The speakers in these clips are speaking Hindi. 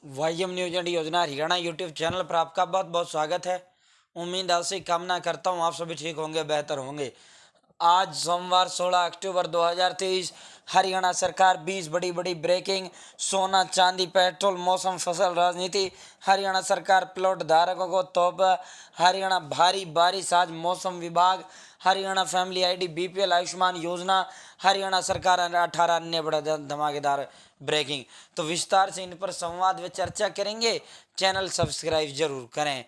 वाईएम न्यूज एंड योजना हरियाणा यूट्यूब चैनल पर आपका बहुत बहुत स्वागत है। उम्मीद ऐसी कामना करता हूँ आप सभी ठीक होंगे, बेहतर होंगे। आज सोमवार 16 अक्टूबर 2023 हरियाणा सरकार 20 बड़ी बड़ी ब्रेकिंग। सोना चांदी पेट्रोल मौसम फसल राजनीति। हरियाणा सरकार प्लॉट धारकों को तोहफा। हरियाणा भारी बारिश आज मौसम विभाग। Haryana family ID BPL Ayushman योजना। हरियाणा सरकार 18 अन्य बड़ा धमाकेदार ब्रेकिंग। तो विस्तार से इन पर संवाद व चर्चा करेंगे। चैनल सब्सक्राइब जरूर करें।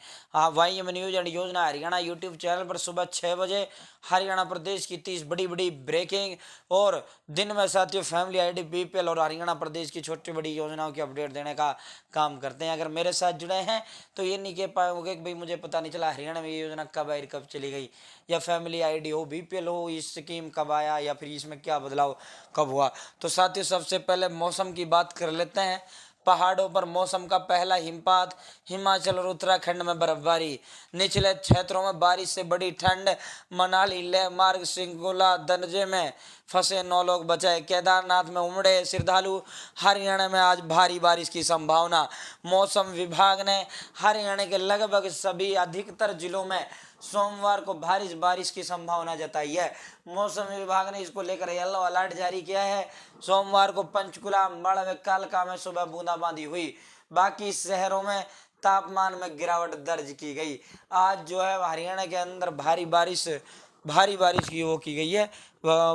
वाईएम न्यूज एंड योजना हरियाणा यूट्यूब चैनल पर सुबह 6 बजे हरियाणा प्रदेश की 30 बड़ी बड़ी ब्रेकिंग और दिन में साथियों फैमिली आईडी बीपीएल और हरियाणा प्रदेश की छोटी बड़ी योजनाओं की अपडेट देने का काम करते हैं। अगर मेरे साथ जुड़े हैं तो ये नहीं कह पाओगे कि भाई मुझे पता नहीं चला हरियाणा में ये योजना कब आई, कब चली गई, या फैमिली आईडी हो, बीपीएल हो, इस स्कीम कब आया या फिर इसमें क्या बदलाव कब हुआ। तो साथियों सबसे पहले मौसम की बात कर लेते हैं। पहाड़ों पर मौसम का पहला हिमपात। हिमाचल और उत्तराखंड में बर्फबारी। निचले क्षेत्रों में बारिश से बड़ी ठंड। मनाली लेह मार्ग सिंगोला दर्जे में फंसे 9 लोग बचाए। केदारनाथ में उमड़े श्रद्धालु। हरियाणा में आज भारी बारिश की संभावना। मौसम विभाग ने हरियाणा के लगभग सभी अधिकतर जिलों में सोमवार को भारी बारिश की संभावना जताई है। मौसम विभाग ने इसको लेकर येलो अलर्ट जारी किया है। सोमवार को पंचकुला अंबाला व कालका में सुबह बूंदाबांदी हुई। बाकी शहरों में तापमान में गिरावट दर्ज की गई। आज जो है हरियाणा के अंदर भारी बारिश की वो की गई है।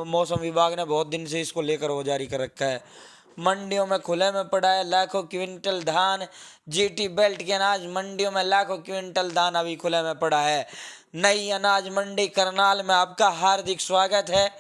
मौसम विभाग ने बहुत दिन से इसको लेकर वो जारी कर रखा है। मंडियों में खुले में पड़ा है लाखों क्विंटल धान। जीटी बेल्ट के अनाज मंडियों में लाखों क्विंटल धान अभी खुले में पड़ा है। नई अनाज मंडी करनाल में आपका हार्दिक स्वागत है।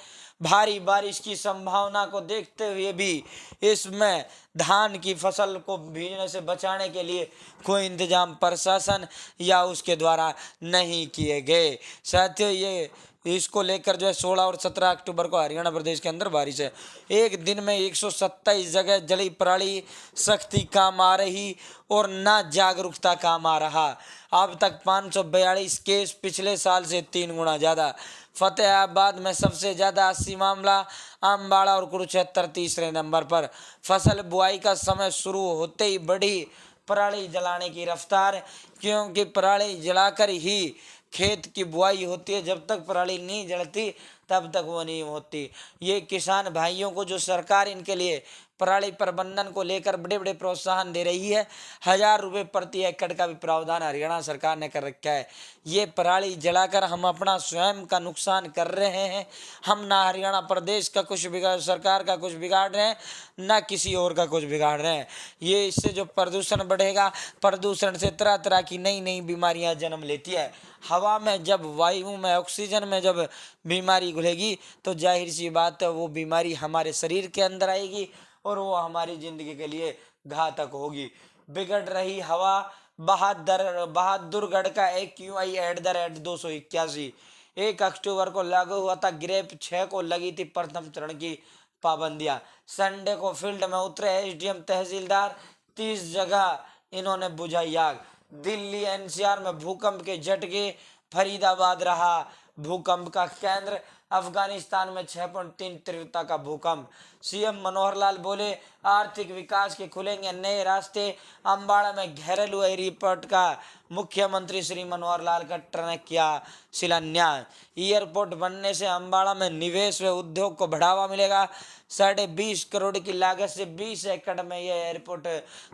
भारी बारिश की संभावना को देखते हुए भी इसमें धान की फसल को भीगने से बचाने के लिए कोई इंतजाम प्रशासन या उसके द्वारा नहीं किए गए। साथियों ये इसको लेकर जो है 16 और 17 अक्टूबर को हरियाणा प्रदेश के अंदर बारिश है। एक दिन में 127 जगह जली प्रणाली सख्ती काम आ रही और ना जागरूकता काम आ रहा। अब तक 542 केस, पिछले साल से 3 गुना ज़्यादा। फतेहाबाद में सबसे ज़्यादा 80 मामला। अम्बाड़ा और कुरुक्षेत्र तीसरे नंबर पर। फसल बुआई का समय शुरू होते ही बढ़ी पराली जलाने की रफ्तार, क्योंकि पराली जलाकर ही खेत की बुआई होती है। जब तक पराली नहीं जलती तब तक वो नहीं होती। ये किसान भाइयों को जो सरकार इनके लिए पराली प्रबंधन को लेकर बड़े बड़े प्रोत्साहन दे रही है। 1000 रुपये प्रति एकड़ का भी प्रावधान हरियाणा सरकार ने कर रखा है। ये पराली जलाकर हम अपना स्वयं का नुकसान कर रहे हैं। हम ना हरियाणा प्रदेश का कुछ बिगाड़, सरकार का कुछ बिगाड़ रहे हैं, ना किसी और का कुछ बिगाड़ रहे हैं। ये इससे जो प्रदूषण बढ़ेगा, प्रदूषण से तरह तरह की नई नई बीमारियां जन्म लेती है। हवा में जब, वायु में, ऑक्सीजन में जब बीमारी घुलेगी तो जाहिर सी बात है वो बीमारी हमारे शरीर के अंदर आएगी और वो हमारी जिंदगी के लिए घातक होगी। बिगड़ रही हवा। बहादुरगढ़ का AQI @ 1 अक्टूबर को लागू हुआ था। ग्रेप 6 को लगी थी प्रथम चरण की पाबंदियां। संडे को फील्ड में उतरे SDM तहसीलदार। 30 जगह इन्होंने बुझाई आग। दिल्ली NCR में भूकंप के झटके। फरीदाबाद रहा भूकंप का केंद्र। अफगानिस्तान में 6.3 तीव्रता का भूकंप। CM मनोहर लाल बोले आर्थिक विकास के खुलेंगे नए रास्ते। अम्बाड़ा में घरेलू एयरपोर्ट का मुख्यमंत्री श्री मनोहर लाल खट्टर ने किया शिलान्यास। एयरपोर्ट बनने से अम्बाड़ा में निवेश व उद्योग को बढ़ावा मिलेगा। 20.5 करोड़ की लागत से 20 एकड़ में यह एयरपोर्ट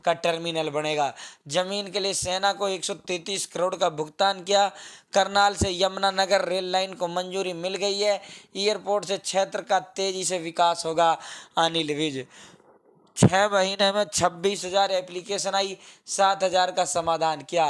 का टर्मिनल बनेगा। जमीन के लिए सेना को 133 करोड़ का भुगतान किया। करनाल से यमुनानगर रेल लाइन को मंजूरी मिल गई है। एयरपोर्ट से क्षेत्र का तेजी से विकास होगा। अनिल विज 6 महीने में 26,000 एप्लीकेशन आई, 7,000 का समाधान किया।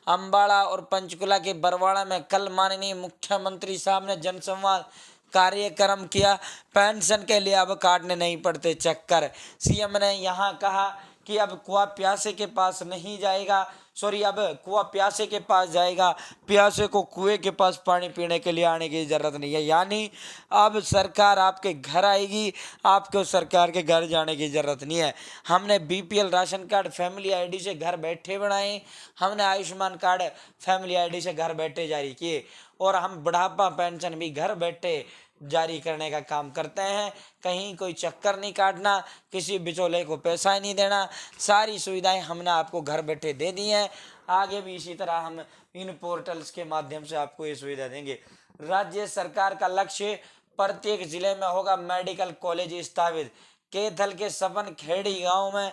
अम्बाड़ा और पंचकुला के बरवाड़ा में कल माननीय मुख्यमंत्री साहब ने जनसंवाद कार्यक्रम किया। पेंशन के लिए अब काटने नहीं पड़ते चक्कर। CM ने यहाँ कहा कि अब कुआं प्यासे के पास नहीं जाएगा, अब कुआं प्यासे के पास जाएगा, प्यासे को कुएं के पास पानी पीने के लिए आने की जरूरत नहीं है। यानी अब सरकार आपके घर आएगी, आपको सरकार के घर जाने की जरूरत नहीं है। हमने BPL ration card family ID से घर बैठे बनाए। हमने आयुष्मान कार्ड फैमिली आईडी से घर बैठे जारी किए और हम बुढ़ापा पेंशन भी घर बैठे जारी करने का काम करते हैं। कहीं कोई चक्कर नहीं काटना, किसी बिचौले को पैसा ही नहीं देना, सारी सुविधाएं हमने आपको घर बैठे दे दी हैं। आगे भी इसी तरह हम इन पोर्टल्स के माध्यम से आपको ये सुविधा देंगे। राज्य सरकार का लक्ष्य प्रत्येक जिले में होगा मेडिकल कॉलेज स्थापित। कैथल के सपन खेड़ी गांव में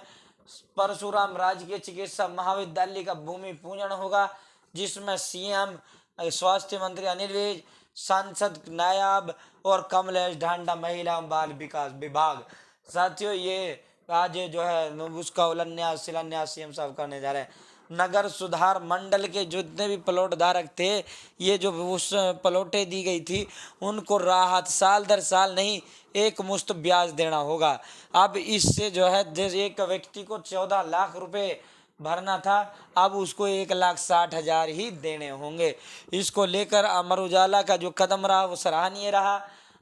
परशुराम राजकीय चिकित्सा महाविद्यालय का भूमि पूजन होगा, जिसमें सीएम, स्वास्थ्य मंत्री अनिल विज, सांसद नायाब और कमलेश ढांडा महिला एवं बाल विकास विभाग। साथियों, ये आज जो है उसका शिलान्यास सीएम साहब करने जा रहे हैं। नगर सुधार मंडल के जितने भी प्लॉट धारक थे, ये जो उस प्लॉटें दी गई थी उनको राहत साल दर साल नहीं, एक मुश्त ब्याज देना होगा। अब इससे जो है जैसे एक व्यक्ति को 14 लाख रुपए भरना था, अब उसको 1,60,000 ही देने होंगे। इसको लेकर अमर उजाला का जो कदम रहा वो सराहनीय रहा।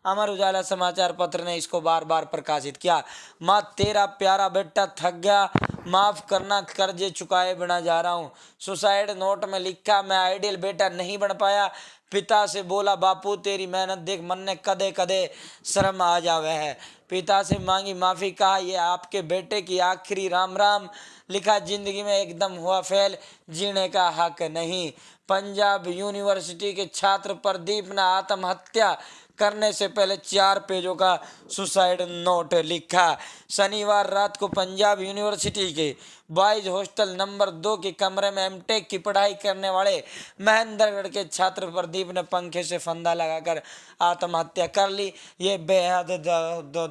अमर उजाला समाचार पत्र ने इसको बार बार प्रकाशित किया। माँ तेरा प्यारा बेटा थक गया, माफ करना कर्जे चुकाए बिना जा रहा हूँ। सुसाइड नोट में लिखा, मैं आइडियल बेटा नहीं बन पाया। पिता से बोला, बापू तेरी मेहनत देख मन ने कदे कदे शर्म आ जावे है। पिता से मांगी माफी, कहा ये आपके बेटे की आखिरी राम राम। लिखा, जिंदगी में एकदम हुआ फेल, जीने का हक नहीं। पंजाब यूनिवर्सिटी के छात्र प्रदीप ने आत्महत्या करने से पहले 4 पेजों का सुसाइड नोट लिखा। शनिवार रात को पंजाब यूनिवर्सिटी के बॉयज हॉस्टल नंबर 2 के कमरे में एमटेक की पढ़ाई करने वाले महेंद्रगढ़ के छात्र प्रदीप ने पंखे से फंदा लगाकर आत्महत्या कर ली। ये बेहद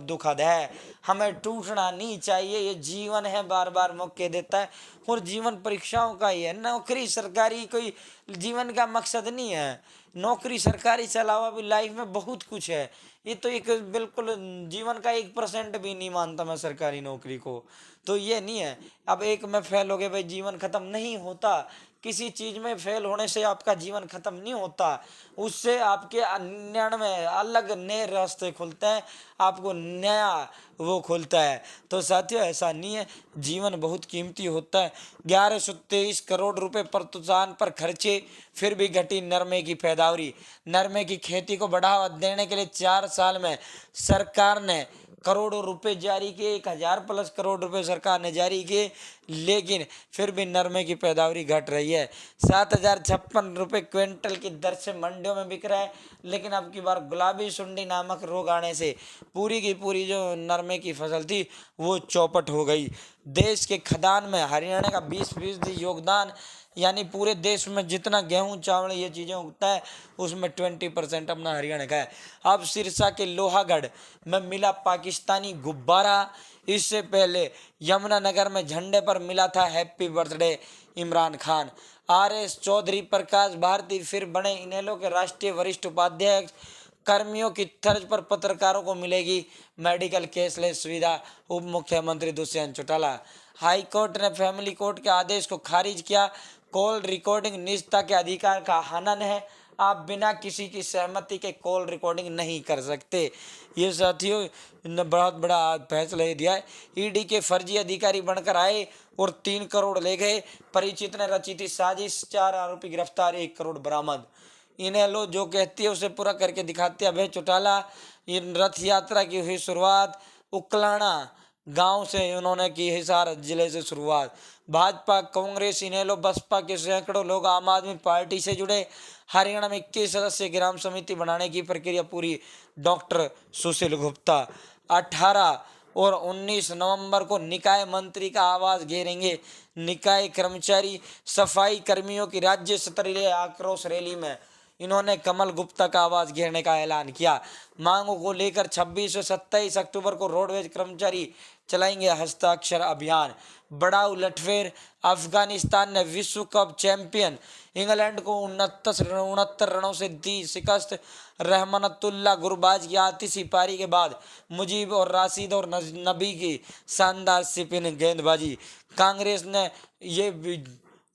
दुखद है। हमें टूटना नहीं चाहिए, ये जीवन है, बार बार मौके देता है और जीवन परीक्षाओं का ही है। नौकरी सरकारी कोई जीवन का मकसद नहीं है। नौकरी सरकारी से अलावा भी लाइफ में बहुत कुछ है। ये तो एक बिल्कुल जीवन का 1% भी नहीं मानता मैं सरकारी नौकरी को। तो ये नहीं है अब एक में फेल हो गए भाई जीवन खत्म नहीं होता। किसी चीज में फेल होने से आपका जीवन खत्म नहीं होता, उससे आपके 99 अलग नए रास्ते खुलते हैं, आपको नया वो खुलता है। तो साथियों, ऐसा नहीं है, जीवन बहुत कीमती होता है। 1123 करोड़ रुपए प्रोत्साहन पर खर्चे, फिर भी घटी नरमे की पैदावारी। नरमे की खेती को बढ़ावा देने के लिए 4 साल में सरकार ने करोड़ों रुपए जारी किए, 1000+ करोड़ रुपए सरकार ने जारी किए, लेकिन फिर भी नरमे की पैदावारी घट रही है। 7,056 रुपये क्विंटल की दर से मंडियों में बिक रहा है, लेकिन अब की बार गुलाबी सुंडी नामक रोग आने से पूरी की पूरी जो नरमे की फसल थी वो चौपट हो गई। देश के खदान में हरियाणा का 20% योगदान, यानी पूरे देश में जितना गेहूं चावल ये चीज़ें उगता है उसमें 20% अपना हरियाणा का है। अब सिरसा के लोहागढ़ में मिला पाकिस्तानी गुब्बारा। इससे पहले यमुनानगर में झंडे पर मिला था happy birthday Imran Khan. RS Chaudhary Prakash Bharti फिर बने इनेलो के राष्ट्रीय वरिष्ठ उपाध्यक्ष। कर्मियों की तर्ज पर पत्रकारों को मिलेगी मेडिकल कैशलेस सुविधा, उप मुख्यमंत्री दुष्यंत चौटाला। हाई कोर्ट ने फैमिली कोर्ट के आदेश को खारिज किया। कॉल रिकॉर्डिंग निजता के अधिकार का हनन है, आप बिना किसी की सहमति के कॉल रिकॉर्डिंग नहीं कर सकते। ये साथियों ने बहुत बड़ा फैसला दिया है। ईडी के फर्जी अधिकारी बनकर आए और 3 करोड़ ले गए। परिचित ने रची थी साजिश, 4 आरोपी गिरफ्तार, 1 करोड़ बरामद। इन्हें लो जो कहती है उसे पूरा करके दिखाते अभय चौटाला। इन रथ यात्रा की हुई शुरुआत उकलाना गांव से उन्होंने की, हिसार जिले से शुरुआत। भाजपा, कांग्रेस, इनेलो, बसपा के सैकड़ों लोग आम आदमी पार्टी से जुड़े। हरियाणा में 21 सदस्य ग्राम समिति बनाने की प्रक्रिया पूरी। डॉक्टर सुशील गुप्ता 18 और 19 नवंबर को निकाय मंत्री का आवास घेरेंगे। निकाय कर्मचारी सफाई कर्मियों की राज्य स्तरीय आक्रोश रैली में इन्होंने कमल गुप्ता का आवास घेरने का ऐलान किया। मांगों को लेकर 26 और 27 अक्टूबर को रोडवेज कर्मचारी चलाएंगे हस्ताक्षर अभियान। बड़ा उलटफेर, अफगानिस्तान ने विश्व कप चैंपियन इंग्लैंड को 69 रनों से दी शिकस्त। रहमतुल्लाह गुरबाज की आतिशी पारी के बाद मुजीब और राशिद और नबी की शानदार स्पिन गेंदबाजी। कांग्रेस ने ये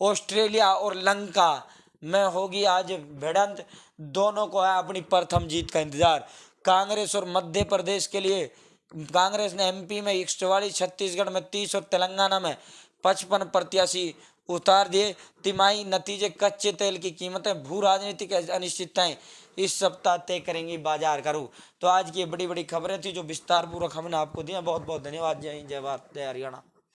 ऑस्ट्रेलिया और लंका में होगी आज भिड़ंत, दोनों को है अपनी प्रथम जीत का इंतजार। कांग्रेस और मध्य प्रदेश के लिए कांग्रेस ने MP में 144, छत्तीसगढ़ में 30 और तेलंगाना में 55 प्रत्याशी उतार दिए। तिमाही नतीजे, कच्चे तेल की कीमतें, भू राजनीतिक अनिश्चितताएं इस सप्ताह तय करेंगी बाजार का रुख। तो आज की बड़ी बड़ी खबरें थी जो विस्तार पूर्वक हमने आपको दिया। बहुत बहुत धन्यवाद। जय हिंद, जय भारत, जय हरियाणा।